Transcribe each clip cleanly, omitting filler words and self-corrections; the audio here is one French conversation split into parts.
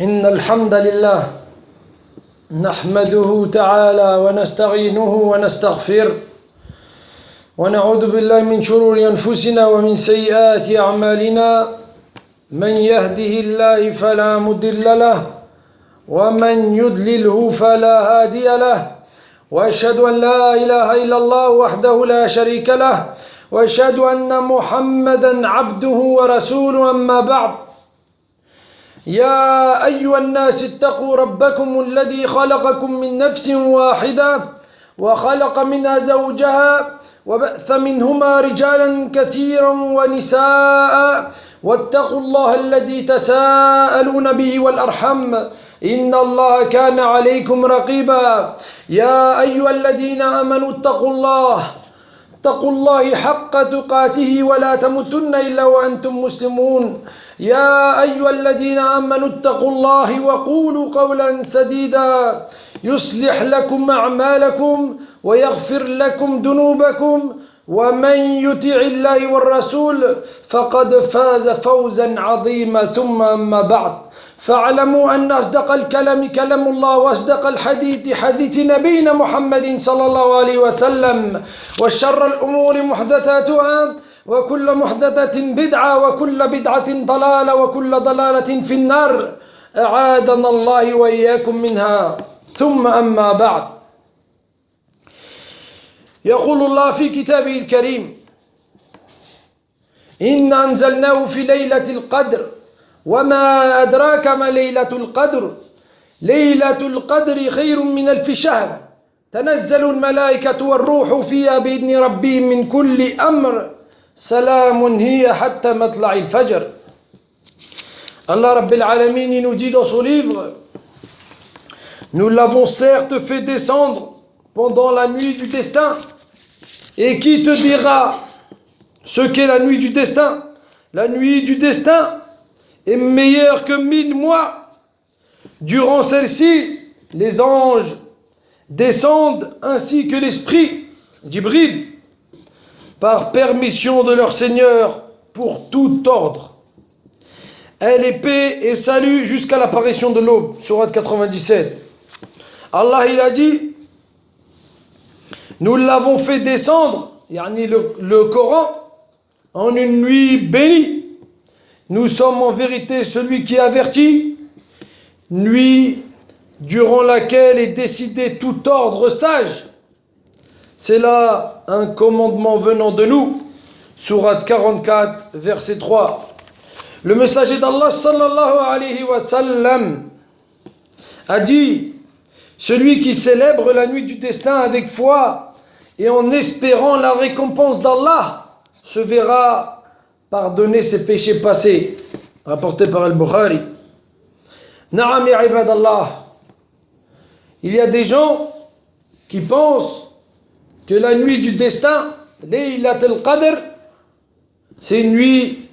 إن الحمد لله نحمده تعالى ونستعينه ونستغفره ونعوذ بالله من شرور أنفسنا ومن سيئات أعمالنا من يهده الله فلا مضل له ومن يضلله فلا هادي له وأشهد أن لا إله إلا الله وحده لا شريك له وأشهد أن محمدا عبده ورسوله أما بعد يا أيها الناس اتقوا ربكم الذي خلقكم من نفس واحدة وخلق منها زوجها وبث منهما رجالا كثيرا ونساء واتقوا الله الذي تساءلون به والأرحم إن الله كان عليكم رقيبا يا أيها الذين آمنوا اتقوا الله حق تقاته ولا تموتن إلا وأنتم مسلمون يا أيها الذين آمنوا اتقوا الله وقولوا قولا سديدا يصلح لكم أعمالكم ويغفر لكم ذنوبكم ومن يطع الله والرسول فقد فاز فوزا عظيما ثم أما بعد فاعلموا أن أصدق الكلام كلام الله وأصدق الحديث حديث نبينا محمد صلى الله عليه وسلم وشر الأمور محدثاتها وكل محدثة بدعة وكل بدعة ضلالة وكل ضلالة في النار أعاذنا الله وإياكم منها ثم أما بعد يقول الله في كتابه الكريم إنا أنزلناه في ليلة القدر وما أدراك ما ليلة القدر ليلة القدر خير من ألف شهر تنزل الملائكة والروح فيها بإذن ربهم من كل أمر سلام هي حتى مطلع الفجر. Allah Rabbil Alamin nous dit dans son livre: nous l'avons certes fait descendre pendant la nuit du destin. Et qui te dira ce qu'est la nuit du destin? La nuit du destin est meilleure que 1000 mois. Durant celle-ci, les anges descendent ainsi que l'esprit Djibril par permission de leur Seigneur pour tout ordre. Elle est paix et salut jusqu'à l'apparition de l'aube. Sourate 97. Allah il a dit: nous l'avons fait descendre, yani le Coran, en une nuit bénie. Nous sommes en vérité celui qui avertit, nuit durant laquelle est décidé tout ordre sage. C'est là un commandement venant de nous. Sourate 44, verset 3. Le messager d'Allah sallallahu alayhi wa sallam a dit: celui qui célèbre la nuit du destin avec foi et en espérant la récompense d'Allah se verra pardonner ses péchés passés. Rapporté par Al-Bukhari. Na'am ya ibadallah. Il y a des gens qui pensent que la nuit du destin, Laylat al-Qadr, c'est une nuit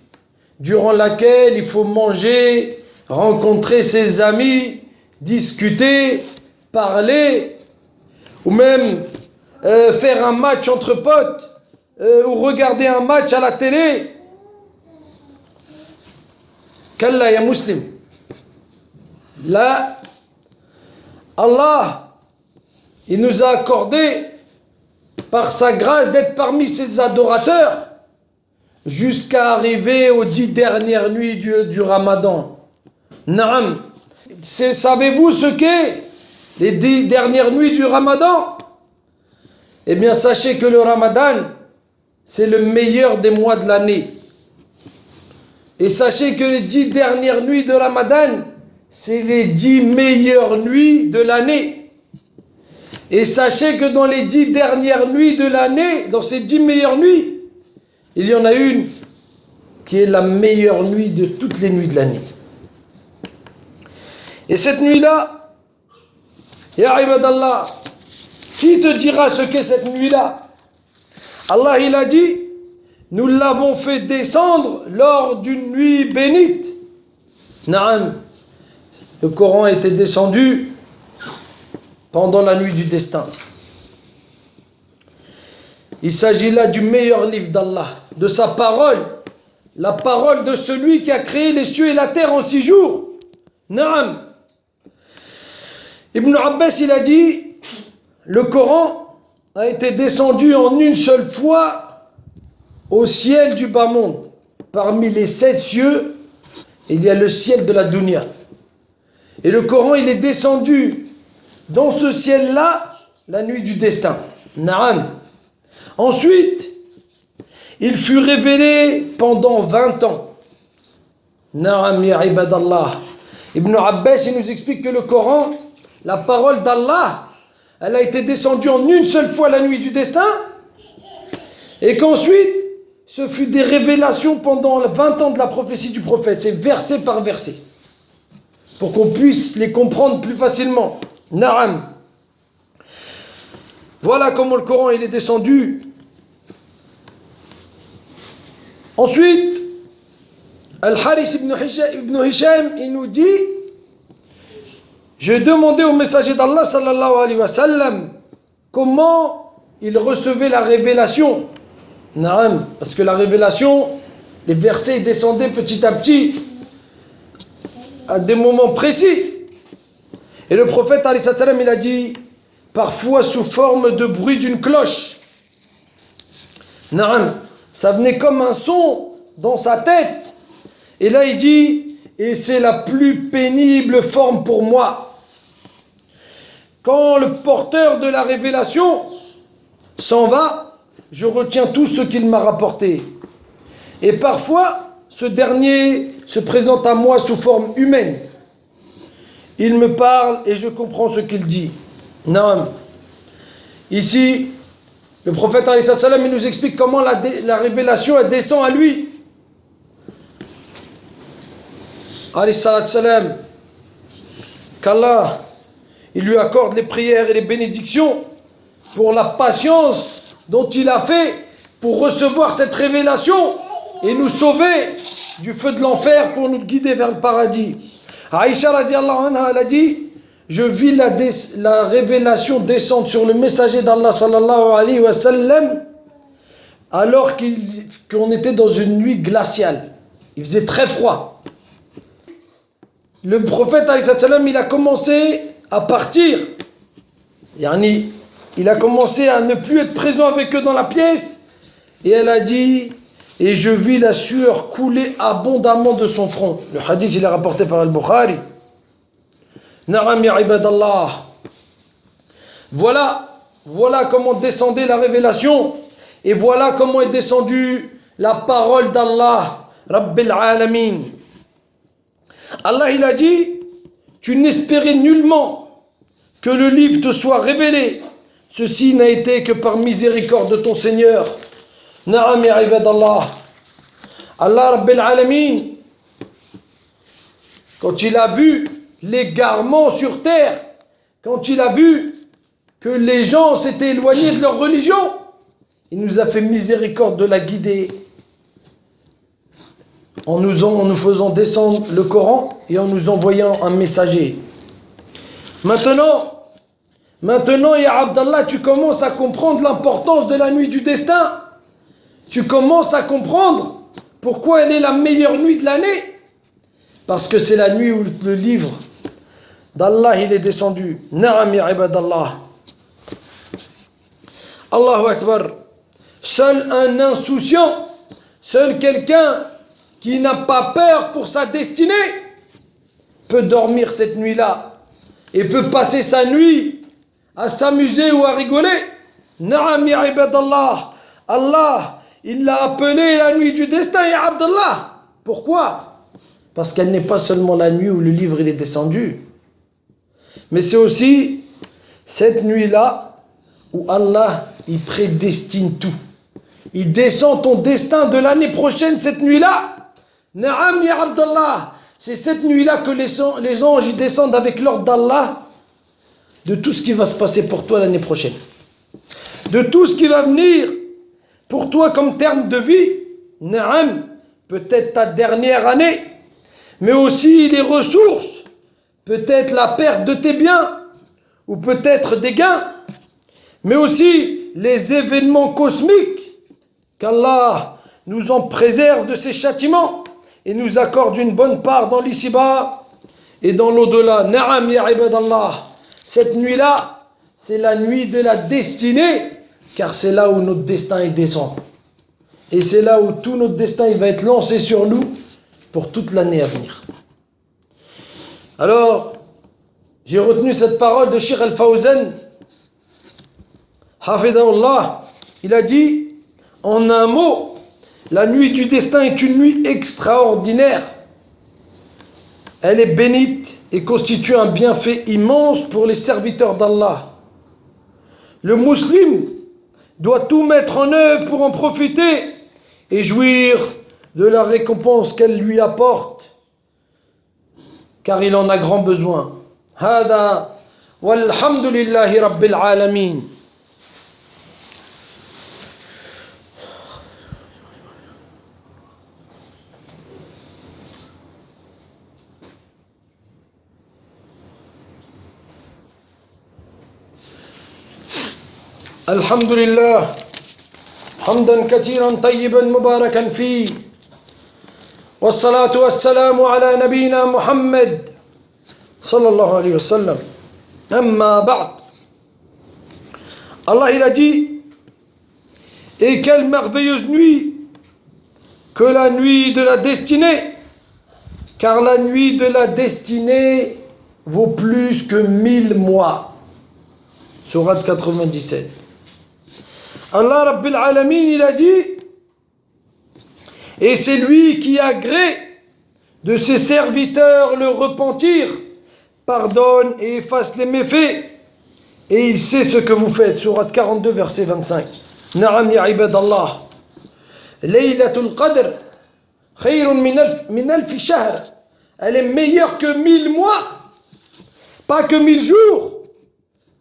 durant laquelle il faut manger, rencontrer ses amis, discuter, parler, ou même faire un match entre potes, ou regarder un match à la télé. Kalla ya muslim. Là, Allah, il nous a accordé par sa grâce d'être parmi ses adorateurs jusqu'à arriver aux 10 dernières nuits du Ramadan. Naam. Savez-vous ce qu'est les 10 dernières nuits du Ramadan? Eh bien, sachez que le Ramadan, c'est le meilleur des mois de l'année. Et sachez que les 10 dernières nuits de Ramadan, c'est les 10 meilleures nuits de l'année. Et sachez que dans les 10 dernières nuits de l'année, dans ces 10 meilleures nuits, il y en a une qui est la meilleure nuit de toutes les nuits de l'année. Et cette nuit-là, ya ibadallah, qui te dira ce qu'est cette nuit-là? Allah il a dit: nous l'avons fait descendre lors d'une nuit bénite. Naam. Le Coran était descendu pendant la nuit du destin. Il s'agit là du meilleur livre d'Allah, de sa parole, la parole de celui qui a créé les cieux et la terre en 6 jours. Naam. Ibn Abbas, il a dit, le Coran a été descendu en une seule fois au ciel du bas monde. Parmi les 7 cieux, il y a le ciel de la dunya. Et le Coran, il est descendu dans ce ciel-là la nuit du destin. Naam. Ensuite, il fut révélé pendant 20 ans. Naam ya ibadallah. Ibn Abbas, il nous explique que le Coran, la parole d'Allah, elle a été descendue en une seule fois la nuit du destin, et qu'ensuite, ce fut des révélations pendant 20 ans de la prophétie du prophète. C'est verset par verset, pour qu'on puisse les comprendre plus facilement. Naam. Voilà comment le Coran il est descendu. Ensuite, Al-Haris ibn Hisham, il nous dit, j'ai demandé au messager d'Allah sallallahu alayhi wa sallam comment il recevait la révélation. Naam, parce que la révélation, les versets descendaient petit à petit à des moments précis. Et le prophète alayhi salam, il a dit, parfois sous forme de bruit d'une cloche. Naam, ça venait comme un son dans sa tête. Et là il dit, et c'est la plus pénible forme pour moi. Quand le porteur de la révélation s'en va, je retiens tout ce qu'il m'a rapporté. Et parfois, ce dernier se présente à moi sous forme humaine. Il me parle et je comprends ce qu'il dit. Non. Ici, le prophète alayhi salam, il nous explique comment la révélation elle descend à lui. Alayhi salam, qu'Allah il lui accorde les prières et les bénédictions pour la patience dont il a fait pour recevoir cette révélation et nous sauver du feu de l'enfer pour nous guider vers le paradis. Aïcha radiallahu anha, elle a dit, je vis la révélation descendre sur le messager d'Allah sallallahu alayhi wa sallam alors qu'on était dans une nuit glaciale. Il faisait très froid. Le prophète alayhi salam, il a commencé à partir. Yani, il a commencé à ne plus être présent avec eux dans la pièce. Et elle a dit, et je vis la sueur couler abondamment de son front. Le hadith, il est rapporté par Al-Bukhari. Na'am ya ibadallah. Voilà comment descendait la révélation. Et voilà comment est descendue la parole d'Allah, Rabbil Alamin. Allah, il a dit, tu n'espérais nullement que le livre te soit révélé. Ceci n'a été que par miséricorde de ton Seigneur. Na'am ya ibadallah. Allah Rabbil Alamin, quand il a vu l'égarement sur terre, quand il a vu que les gens s'étaient éloignés de leur religion, il nous a fait miséricorde de la guider en nous faisant descendre le Coran et en nous envoyant un messager. Maintenant, ya Abdallah, tu commences à comprendre l'importance de la nuit du destin. Tu commences à comprendre pourquoi elle est la meilleure nuit de l'année. Parce que c'est la nuit où le livre d'Allah il est descendu. Na'am ya ibadallah. Allahu Akbar. Seul un insouciant, seul quelqu'un qui n'a pas peur pour sa destinée peut dormir cette nuit-là et peut passer sa nuit à s'amuser ou à rigoler. Na'am ya ibadallah. Allah, il l'a appelée la nuit du destin, ya Abdallah. Pourquoi? Parce qu'elle n'est pas seulement la nuit où le livre il est descendu, mais c'est aussi cette nuit-là où Allah il prédestine tout. Il descend ton destin de l'année prochaine cette nuit-là. Na'am ya Abdallah. C'est cette nuit-là que les anges ils descendent avec l'ordre d'Allah de tout ce qui va se passer pour toi l'année prochaine. De tout ce qui va venir pour toi comme terme de vie. Na'am, peut-être ta dernière année, mais aussi les ressources, peut-être la perte de tes biens, ou peut-être des gains, mais aussi les événements cosmiques, qu'Allah nous en préserve de ces châtiments et nous accorde une bonne part dans l'ici-bas et dans l'au-delà. Na'am ya ibadallah. Cette nuit-là, c'est la nuit de la destinée, car c'est là où notre destin il descend. Et c'est là où tout notre destin il va être lancé sur nous pour toute l'année à venir. Alors, j'ai retenu cette parole de Cheikh Al-Fawzan, Hafidahullah. Il a dit, en un mot, la nuit du destin est une nuit extraordinaire. Elle est bénite et constitue un bienfait immense pour les serviteurs d'Allah. Le musulman doit tout mettre en œuvre pour en profiter et jouir de la récompense qu'elle lui apporte, car il en a grand besoin. Hada walhamdulillahi rabbil alamin. الحمد لله حمدا كثيرا طيبا مباركا فيه والصلاة والسلام على نبينا محمد صلى الله عليه وسلم أما بعد. Allah il a dit, et quelle merveilleuse nuit que la nuit de la destinée, car la nuit de la destinée vaut plus que 1000 mois. Sourate 97. Allah Rabbil Alamin, il a dit, et c'est lui qui agrée de ses serviteurs le repentir, pardonne et efface les méfaits, et il sait ce que vous faites. Sourate 42, verset 25. Na'am ya ibadallah. Laylatul Qadr, khayrun min alfi shahr. Elle est meilleure que 1000 mois. Pas que 1000 jours,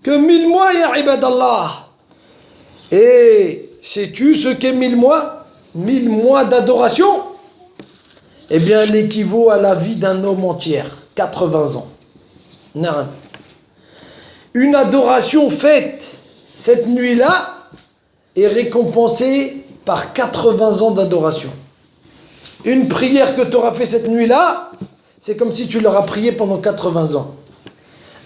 que 1000 mois, ya ibadallah. Et sais-tu ce qu'est 1000 mois? 1000 mois d'adoration? Eh bien, elle équivaut à la vie d'un homme entier, 80 ans. Non. Une adoration faite cette nuit-là est récompensée par 80 ans d'adoration. Une prière que tu auras fait cette nuit-là, c'est comme si tu l'auras prié pendant 80 ans.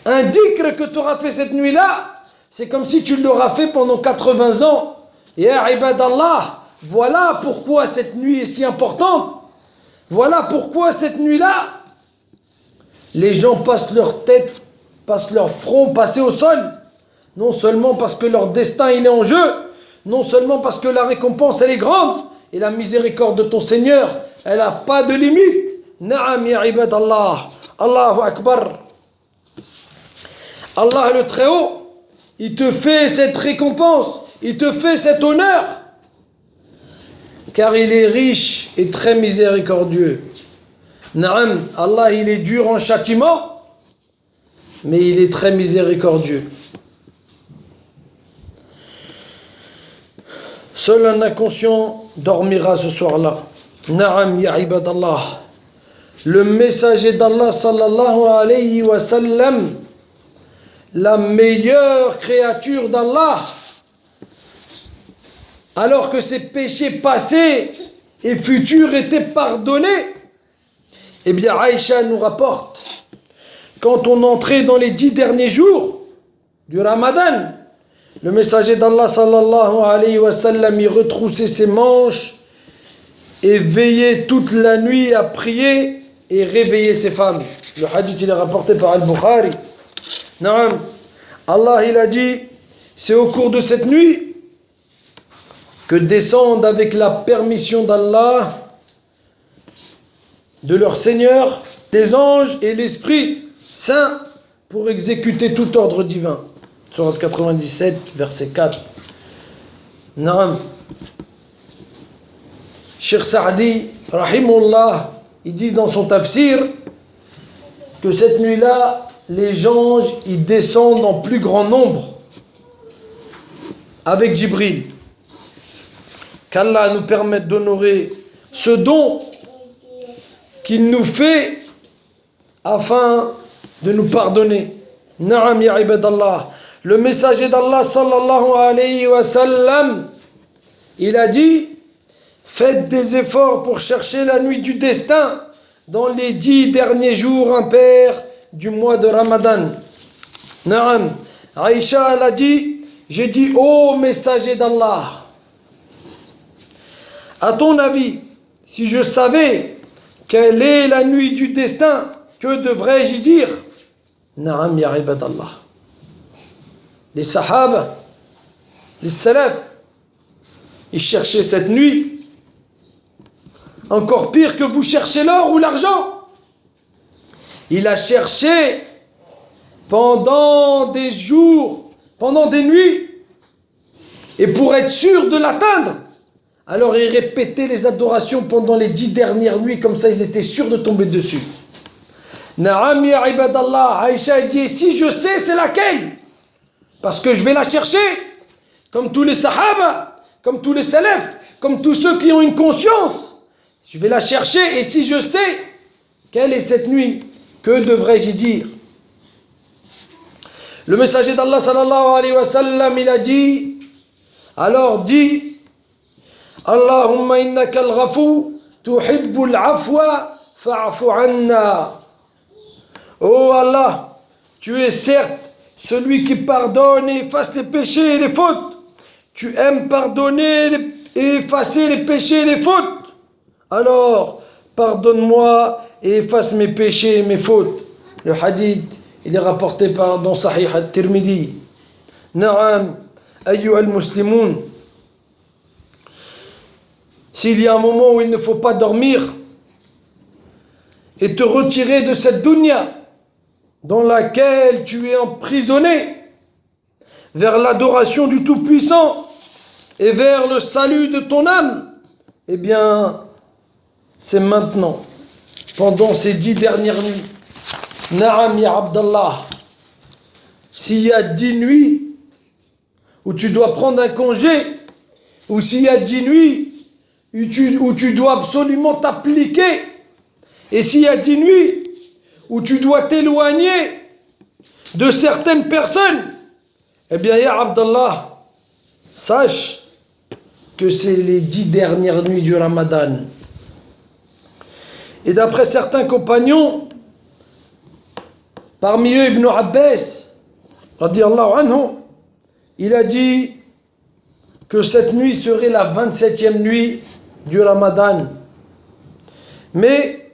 Un dhikr que tu auras fait cette nuit-là, c'est comme si tu l'auras fait pendant 80 ans. Ya ibadallah, voilà pourquoi cette nuit est si importante. Voilà pourquoi cette nuit-là, les gens passent leur tête, passent leur front passé au sol. Non seulement parce que leur destin il est en jeu, non seulement parce que la récompense elle est grande, et la miséricorde de ton Seigneur, elle n'a pas de limite. Na'am ya ibadallah. Allahu Akbar. Allah le Très-Haut, il te fait cette récompense, il te fait cet honneur, car il est riche et très miséricordieux. Naam, Allah il est dur en châtiment, mais il est très miséricordieux. Seul un inconscient dormira ce soir-là. Naam ya ibadallah. Le messager d'Allah sallallahu alayhi wa sallam, la meilleure créature d'Allah, alors que ses péchés passés et futurs étaient pardonnés, eh bien Aïcha nous rapporte, quand on entrait dans les 10 derniers jours du Ramadan, le messager d'Allah sallallahu alayhi wa sallam y retroussait ses manches et veillait toute la nuit à prier et réveiller ses femmes. Le hadith il est rapporté par Al-Bukhari. Naam. Allah il a dit, c'est au cours de cette nuit que descendent avec la permission d'Allah, de leur Seigneur, les anges et l'Esprit Saint pour exécuter tout ordre divin. Sourate 97, verset 4. Naam. Cheikh Saadi, rahimullah, il dit dans son tafsir que cette nuit-là, les anges, ils descendent en plus grand nombre avec Jibril. Qu'Allah nous permette d'honorer ce don qu'il nous fait afin de nous pardonner. Na'am ya ibadallah. Le messager d'Allah sallallahu alayhi wa sallam, il a dit, faites des efforts pour chercher la nuit du destin dans les 10 derniers jours impairs du mois de Ramadan. Naam. Aïcha, elle a dit, j'ai dit, ô messager d'Allah, à ton avis, si je savais quelle est la nuit du destin, que devrais-je y dire? Naam ya ibadallah. Les sahaba, les salaf, ils cherchaient cette nuit. Encore pire que vous cherchez l'or ou l'argent. Il a cherché pendant des jours, pendant des nuits. Et pour être sûr de l'atteindre, alors il répétait les adorations pendant les 10 dernières nuits, comme ça ils étaient sûrs de tomber dessus. Naam ya ibadallah. Aïcha dit, si je sais c'est laquelle, parce que je vais la chercher, comme tous les sahaba, comme tous les salafs, comme tous ceux qui ont une conscience. Je vais la chercher, et si je sais quelle est cette nuit, que devrais-je y dire? Le messager d'Allah sallallahu alayhi wa sallam, il a dit, alors dis, Allahumma innaka al-ghafou, tuhibbul afwa, fa'afu anna. Oh Allah, tu es certes celui qui pardonne et efface les péchés et les fautes. Tu aimes pardonner et effacer les péchés et les fautes. Alors, pardonne-moi et efface mes péchés et mes fautes. Le hadith, il est rapporté dans Sahih al-Tirmidhi. Na'am, ayyuha al-muslimoun. S'il y a un moment où il ne faut pas dormir et te retirer de cette dunya dans laquelle tu es emprisonné vers l'adoration du Tout-Puissant et vers le salut de ton âme, eh bien, c'est maintenant, pendant ces 10 dernières nuits. Naam ya Abdallah, s'il y a 10 nuits où tu dois prendre un congé, ou s'il y a 10 nuits où tu dois absolument t'appliquer, et s'il y a 10 nuits où tu dois t'éloigner de certaines personnes, eh bien, ya Abdallah, sache que c'est les 10 dernières nuits du Ramadan. Et d'après certains compagnons, parmi eux Ibn Abbas, radiyallahu anhu, il a dit que cette nuit serait la 27e nuit du Ramadan. Mais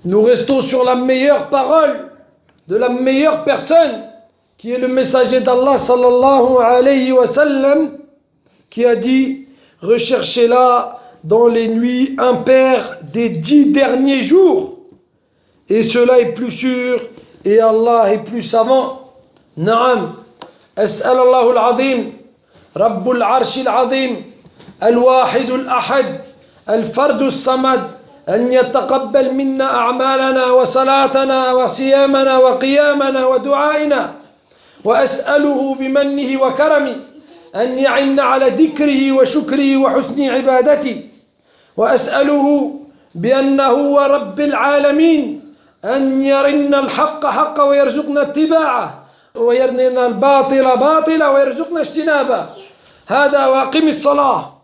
nous restons sur la meilleure parole de la meilleure personne, qui est le messager d'Allah sallallahu alayhi wa sallam, qui a dit, recherchez-la dans les nuits impaires des 10 derniers jours, et cela est plus sûr, et Allah est plus savant. Naam, as'al Allahu al-azim, Rabbul arshi al-azim, al-wahid al-ahad, al-fard al-samad, أن يتقبل منا أعمالنا وصلاتنا وصيامنا وقيامنا ودعائنا، وأسأله بمنه وكرمه أن يعن على ذكره وشكره وحسن عبادته، وأسأله بأنه هو رب العالمين أن يرنا الحق حقا ويرزقنا اتباعه، ويرنا الباطل باطلا ويرزقنا اجتنابه. هذا واقم الصلاة.